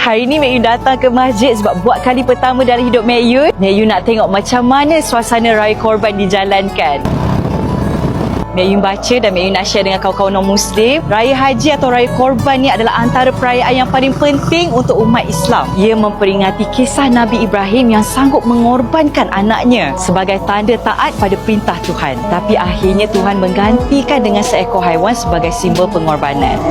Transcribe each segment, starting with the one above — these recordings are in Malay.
Hari ni Mek Yu datang ke masjid sebab buat kali pertama dalam hidup Mek Yu. Mek Yu nak tengok macam mana suasana Raya Korban dijalankan. Mek Yu baca dan Mek Yu nak share dengan kawan-kawan non-Muslim. Raya Haji atau Raya Korban ni adalah antara perayaan yang paling penting untuk umat Islam. Ia memperingati kisah Nabi Ibrahim yang sanggup mengorbankan anaknya sebagai tanda taat pada perintah Tuhan. Tapi akhirnya Tuhan menggantikan dengan seekor haiwan sebagai simbol pengorbanan.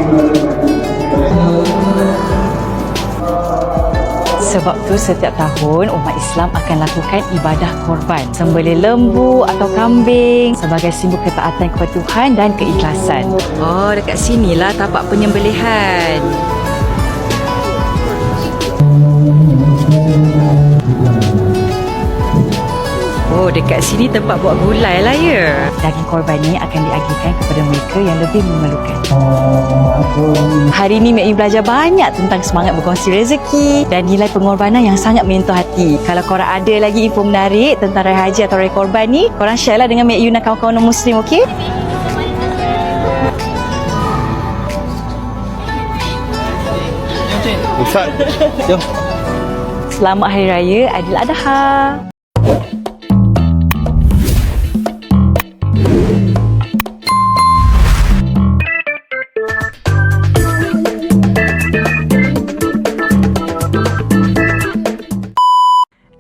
Sebab tu setiap tahun umat Islam akan lakukan ibadah korban, sembelih lembu atau kambing sebagai simbol ketaatan kepada Tuhan dan keikhlasan. Oh, dekat sinilah tapak penyembelihan. Oh, dekat sini tempat buat gulai lah ya. Daging korban ni akan diagihkan kepada mereka yang lebih memerlukan. Hari ni Mek Yu belajar banyak tentang semangat berkongsi rezeki dan nilai pengorbanan yang sangat menyentuh hati. Kalau korang ada lagi info menarik tentang Raya Haji atau Raya Korban ni, korang share lah dengan Mek Yu dan kawan-kawan non-Muslim, okey? Ustaz, jom. Selamat Hari Raya Aidiladha.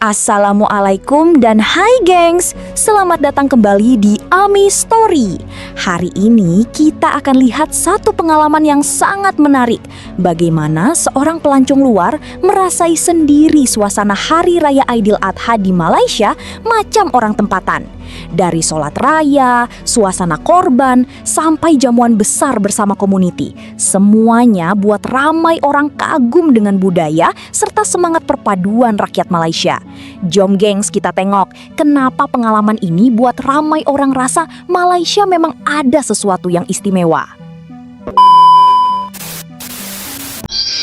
Assalamualaikum dan hai gengs, selamat datang kembali di Ami Story. Hari ini kita akan lihat satu pengalaman yang sangat menarik. Bagaimana seorang pelancong luar merasai sendiri suasana Hari Raya Aidiladha di Malaysia macam orang tempatan. Dari sholat raya, suasana korban, sampai jamuan besar bersama community. Semuanya buat ramai orang kagum dengan budaya serta semangat perpaduan rakyat Malaysia. Jom gengs kita tengok kenapa pengalaman ini buat ramai orang rasa Malaysia memang ada sesuatu yang istimewa.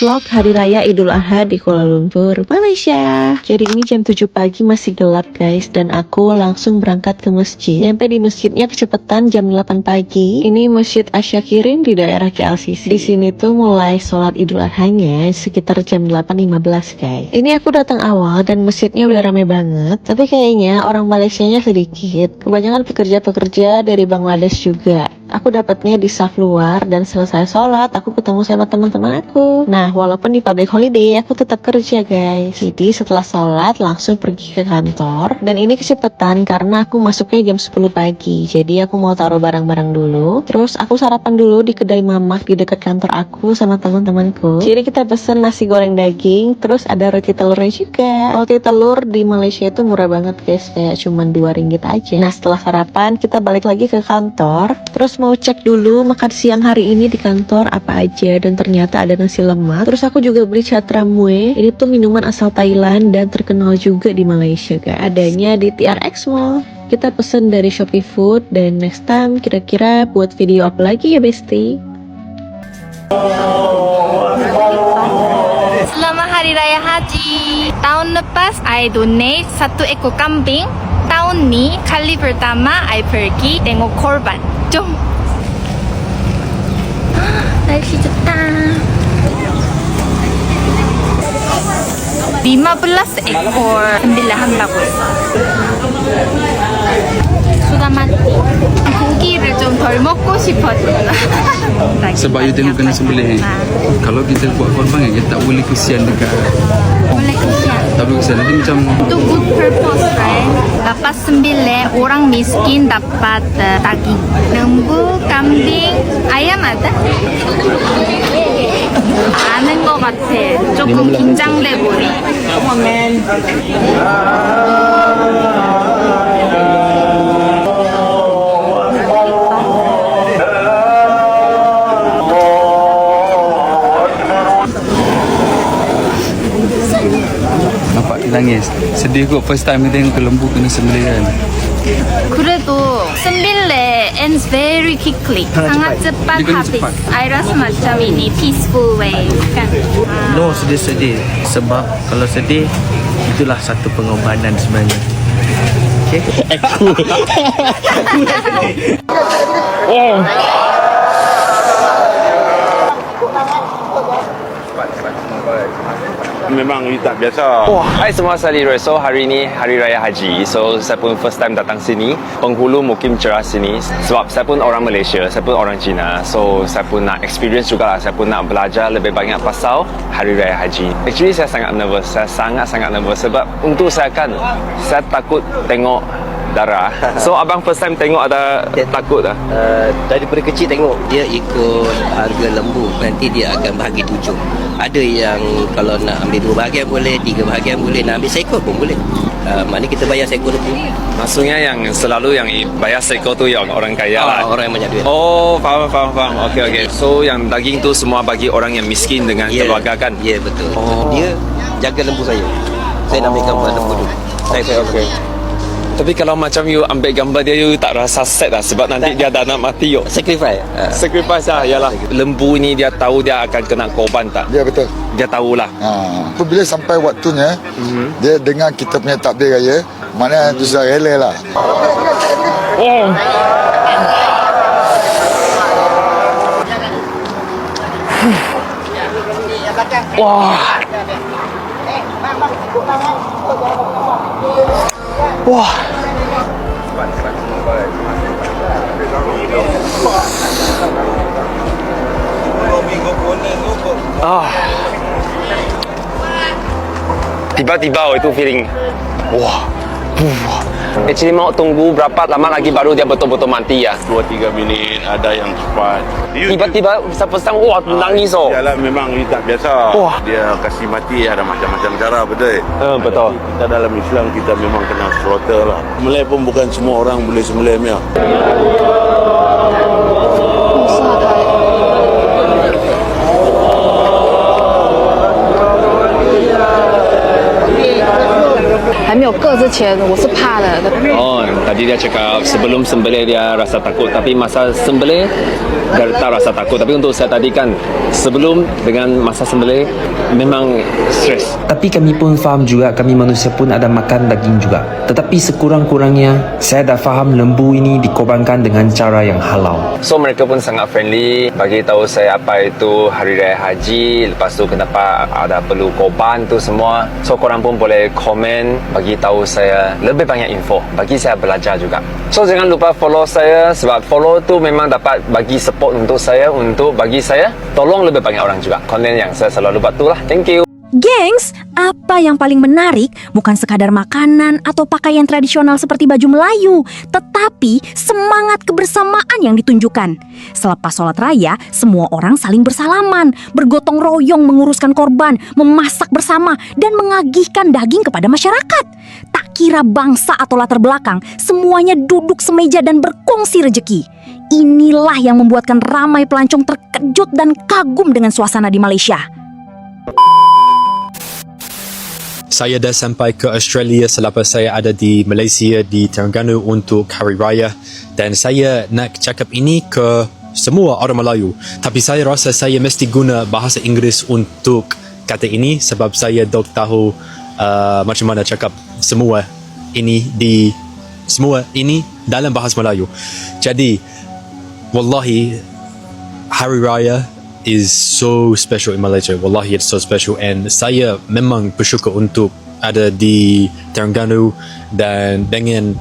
Vlog Hari Raya Idul Adha di Kuala Lumpur, Malaysia. Jadi ini jam 7 pagi masih gelap guys, dan aku langsung berangkat ke masjid. Sampai di masjidnya kecepatan jam 8 pagi. Ini Masjid Asyakirin di daerah KLCC. Di sini tuh mulai sholat Idul Adhanya sekitar jam 8.15 guys. Ini aku datang awal dan masjidnya udah rame banget. Tapi kayaknya orang Malaysianya sedikit. Kebanyakan pekerja-pekerja dari Bangladesh juga. Aku dapatnya di saf luar dan selesai sholat aku ketemu sama teman-teman aku. Nah, walaupun di public holiday aku tetap kerja guys. Jadi setelah sholat langsung pergi ke kantor. Dan ini kecepatan karena aku masuknya jam 10 pagi. Jadi aku mau taruh barang-barang dulu. Terus aku sarapan dulu di kedai mamak di dekat kantor aku sama teman-temanku. Jadi kita pesen nasi goreng daging. Terus ada roti telurnya juga. Roti telur di Malaysia itu murah banget guys. Kayak cuman 2 ringgit aja. Nah, setelah sarapan kita balik lagi ke kantor. Terus mau cek dulu makan siang hari ini di kantor apa aja, dan ternyata ada nasi lemak. Terus aku juga beli catramue. Ini tuh minuman asal Thailand dan terkenal juga di Malaysia guys. Adanya di TRX Mall. Kita pesen dari Shopee Food, dan next time kira-kira buat video apa lagi ya Besti? Selamat Hari Raya Haji. Tahun lepas I donate 1 ekor kambing. Tahun ni kali pertama I pergi tengok korban. Jom. 날씨 좋다. 15 ekor sembelihan다고 했어. sudah mati. Gogi를 좀 덜 먹고 싶어졌나. Sebab you tengok kena sembelih. Kalau kita buat korban kan, kita tak boleh kesian dekat. boleh kesian. Tak boleh kesian, nanti macam Itu good purpose, right? Dapat sembelih, orang miskin dapat daging. Lembu, kambing, ayam ada? 아는 것 같아. 조금 긴장돼 보여. nampak dia nangis. Sedih kot first time dia tengok lembu kena sembelih kan. 그래도 sembelih ends very quickly. sangat cepat Dia kena habis. cepat. I rasa macam ini peaceful way kan. No sedih-sedih. Sebab kalau sedih, itulah satu pengorbanan sebenarnya. Okay? Cepat, cepat. memang you tak biasa. Hai semua, saya Leroy. So hari ni Hari Raya Haji. So saya pun first time datang sini. Penghulu mukim cerah sini. Sebab saya pun orang Malaysia, saya pun orang Cina. So saya pun nak experience jugalah. Saya pun nak belajar lebih banyak pasal Hari Raya Haji. Actually saya sangat nervous. Saya sangat nervous sebab untuk saya kan, saya takut tengok darah. So abang first time tengok ada takut tak? Daripada kecil tengok dia ikut harga lembu, nanti dia akan bahagi 7. Ada yang kalau nak ambil 2 bahagian boleh, 3 bahagian boleh, nak ambil seekor pun boleh. Maknanya kita bayar seekor lembu. Maksudnya yang selalu yang bayar seekor tu yang orang kaya lah. Orang yang banyak duit. Oh, faham. Okay. So yang daging tu semua bagi orang yang miskin dengan keluarga kan? Ya, betul. Dia jaga lembu saya. Saya nak ambil gambar lembu dulu. Okay. Tapi kalau macam you ambil gambar dia, you tak rasa sad lah sebab nanti dia dah nak mati yuk. Sacrifice. Sacrifice lah, yalah. Lembu ni dia tahu dia akan kena korban tak? Ya, betul. Dia tahulah. Apabila sampai waktunya, dia dengar kita punya takbir raya, mana tu sudah rela lah. Wah. Tiba-tiba itu feeling. Wah. Actually mau tunggu berapa lama lagi baru dia betul-betul mati ya? 2-3 minit, ada yang cepat. Tiba-tiba bisa pesan, wah nangis oh. Yalah, memang you tak biasa. Dia kasih mati ada macam-macam cara, betul? Betul. Kita dalam Islam kita memang kena slaughter lah. Sembelih pun bukan semua orang boleh sembelih ya. Tadi dia cakap sebelum sembelih dia rasa takut, tapi masa sembelih dia tak rasa takut. Tapi untuk saya tadi kan, sebelum dengan masa sembelih memang stres. Tapi kami pun faham juga, kami manusia pun ada makan daging juga. Tetapi sekurang-kurangnya saya dah faham lembu ini dikorbankan dengan cara yang halal. So mereka pun sangat friendly, bagi tahu saya apa itu Hari Raya Haji, lepas tu kenapa ada perlu korban tu semua. So korang pun boleh komen, bagi tahu saya lebih banyak info, bagi saya belajar juga. So jangan lupa follow saya, sebab follow tu memang dapat bagi support untuk saya, untuk bagi saya tolong lebih banyak orang juga. Konten yang saya selalu buat tu lah. Thank you. Gengs, apa yang paling menarik bukan sekadar makanan atau pakaian tradisional seperti baju Melayu, tetapi semangat kebersamaan yang ditunjukkan. Selepas sholat raya, semua orang saling bersalaman, bergotong royong menguruskan korban, memasak bersama, dan mengagihkan daging kepada masyarakat. Tak kira bangsa atau latar belakang, semuanya duduk semeja dan berkongsi rejeki. Inilah yang membuatkan ramai pelancong terkejut dan kagum dengan suasana di Malaysia. Saya dah sampai ke Australia selepas saya ada di Malaysia di Terengganu untuk Hari Raya, dan saya nak cakap ini ke semua orang Melayu, tapi saya rasa saya mesti guna bahasa Inggeris untuk kata ini sebab saya tahu macam mana cakap semua ini dalam bahasa Melayu. Jadi wallahi Hari Raya is so special in Malaysia. Wallahi it's so special, and saya memang bersyukur untuk ada di Terengganu dan dengan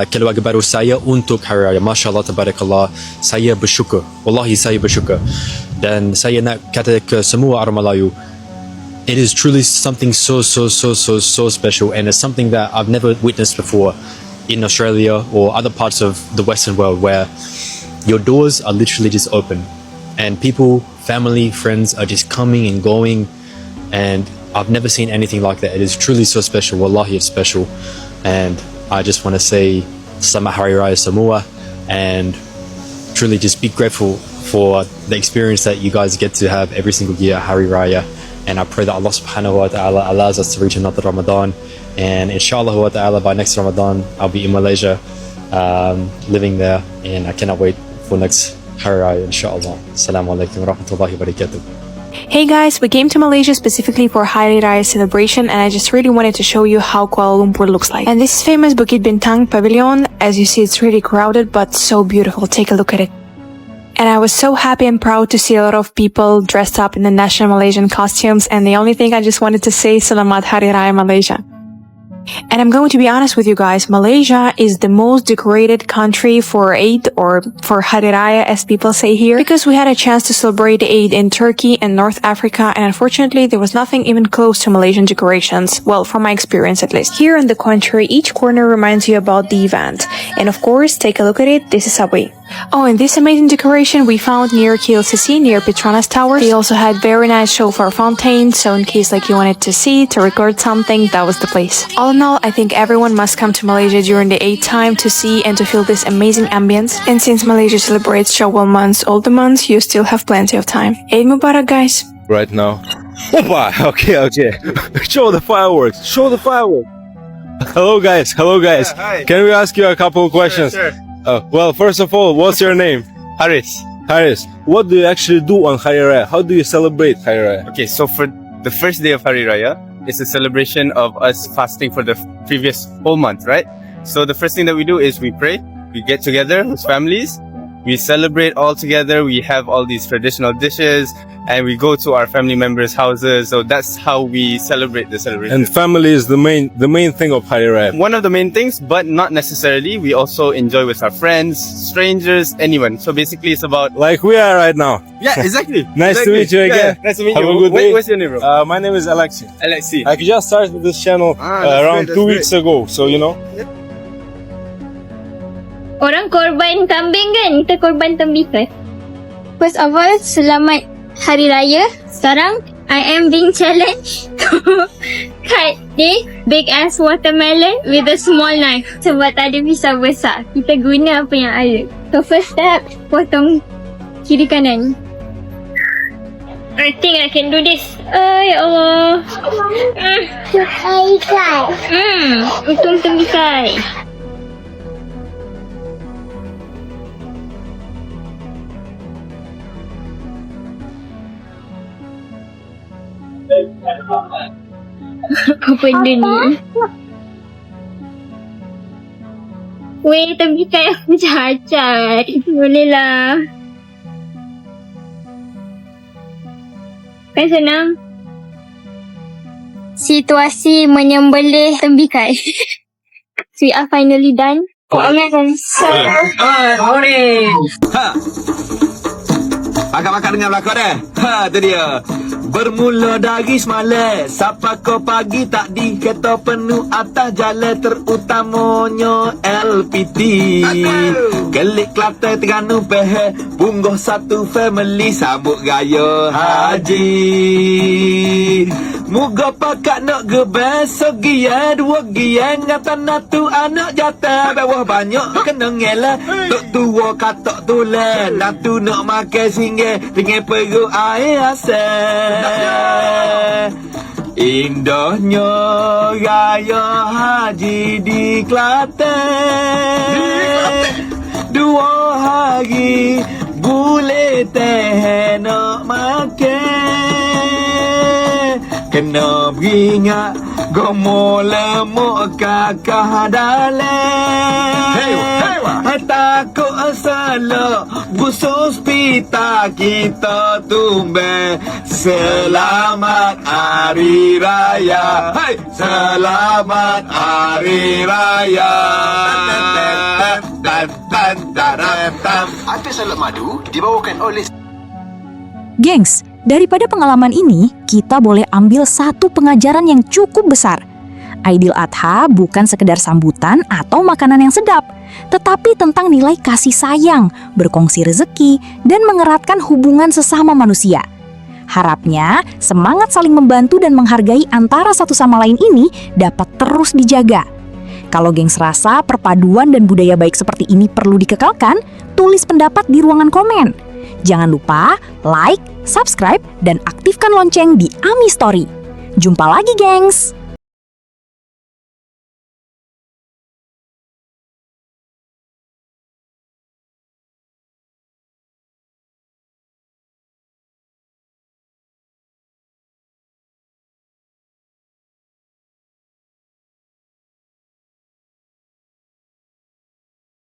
keluarga baru saya untuk Hari Raya. Masya Allah, tabarakallah, saya bersyukur. Wallahi saya bersyukur, dan saya nak kata ke semua orang Melayu, it is truly something so special, and it's something that I've never witnessed before in Australia or other parts of the Western world, where your doors are literally just open and people, family, friends are just coming and going, and I've never seen anything like that. It is truly so special. Wallahi, it's special, and I just want to say Selamat Hari Raya semua, and truly just be grateful for the experience that you guys get to have every single year, Hari Raya. And I pray that Allah subhanahu wa ta'ala allows us to reach another Ramadan, and inshallah wa ta'ala by next Ramadan I'll be in Malaysia, living there, and I cannot wait for next Hari Raya, inshallah. Assalamualaikum warahmatullahi wabarakatuh. Hey guys, we came to Malaysia specifically for Hari Raya celebration, and I just really wanted to show you how Kuala Lumpur looks like. And this is famous Bukit Bintang Pavilion. As you see, it's really crowded but so beautiful. Take a look at it. And I was so happy and proud to see a lot of people dressed up in the national Malaysian costumes, and the only thing I just wanted to say, Selamat Hari Raya Malaysia. And I'm going to be honest with you guys, Malaysia is the most decorated country for Eid, or for Hari Raya as people say here, because we had a chance to celebrate Eid in Turkey and North Africa, and unfortunately there was nothing even close to Malaysian decorations, well, from my experience at least. Here in the country, each corner reminds you about the event, and of course, take a look at it, this is Subway. Oh, and this amazing decoration we found near KLCC, near Petronas Tower. They also had very nice shofar fountains, so in case like you wanted to see, to record something, that was the place. All in all, I think everyone must come to Malaysia during the Eid time to see and to feel this amazing ambience. And since Malaysia celebrates Shawwal months, all the months, you still have plenty of time. Eid Mubarak, guys! Right now. Opa! Okay. Show the fireworks! Hello guys! Hi. Can we ask you a couple of questions? Sure. Well, first of all, what's your name? Haris. What do you actually do on Hari Raya? How do you celebrate Hari Raya? Okay, so for the first day of Hari Raya, it's a celebration of us fasting for the previous whole month, right? So the first thing that we do is we pray, we get together with families, we celebrate all together, we have all these traditional dishes, and we go to our family members' houses. So that's how we celebrate the celebration. And family is the main thing of Hari Raya. One of the main things, but not necessarily. We also enjoy with our friends, strangers, anyone. So basically it's about... Like we are right now. Yeah, exactly. Nice to meet you again. Yeah, nice to meet Have you. a good day. What's your name, bro? My name is Alexi. Alexi. I just started this channel around 2 weeks ago, so you know. Orang korban kambing kan? Kita korban tembikar. First of all, selamat Hari Raya. Sekarang, I am being challenged to cut this big ass watermelon with a small knife. Sebab tak ada pisau besar. Kita guna apa yang ada. So first step, potong kiri kanan. I think I can do this. Ya Allah. Untung tembikar. Apa benda ni? Weh, tembikar aku cacat. Boleh lah. Kan senang? Situasi menyembelih tembikar. So we are finally done. Morning. Makan dengan belakang dah. Tu dia. Bermula dari semalam, sapa ko pagi tak di kereta penuh atas jalan terutamanya LPT. Kelik Kelantan Terengganu Pahang, Punggol satu family sambut raya haji. Moga pakak nak gebes segian dua gian ngata natu anak jatah bawah banyak kena ngelah tok tua katok tulen natu nak makan singgah dengan perut air asal. Indahnya raya haji di Kelantan, 2 hari boleh teh nak makan. Kena beringat gomo lemuk kakak dalam. Takut salah khusus pita kita tumbang. Selamat Hari Raya, hey! Selamat Hari Raya. Ada salad madu dibawakan oleh... Gengs, daripada pengalaman ini, kita boleh ambil satu pengajaran yang cukup besar. Aidil Adha bukan sekedar sambutan atau makanan yang sedap, tetapi tentang nilai kasih sayang, berkongsi rezeki, dan mengeratkan hubungan sesama manusia. Harapnya, semangat saling membantu dan menghargai antara satu sama lain ini dapat terus dijaga. Kalau gengs rasa perpaduan dan budaya baik seperti ini perlu dikekalkan, tulis pendapat di ruangan komen. Jangan lupa like, subscribe, dan aktifkan lonceng di AMI Story. Jumpa lagi, gengs!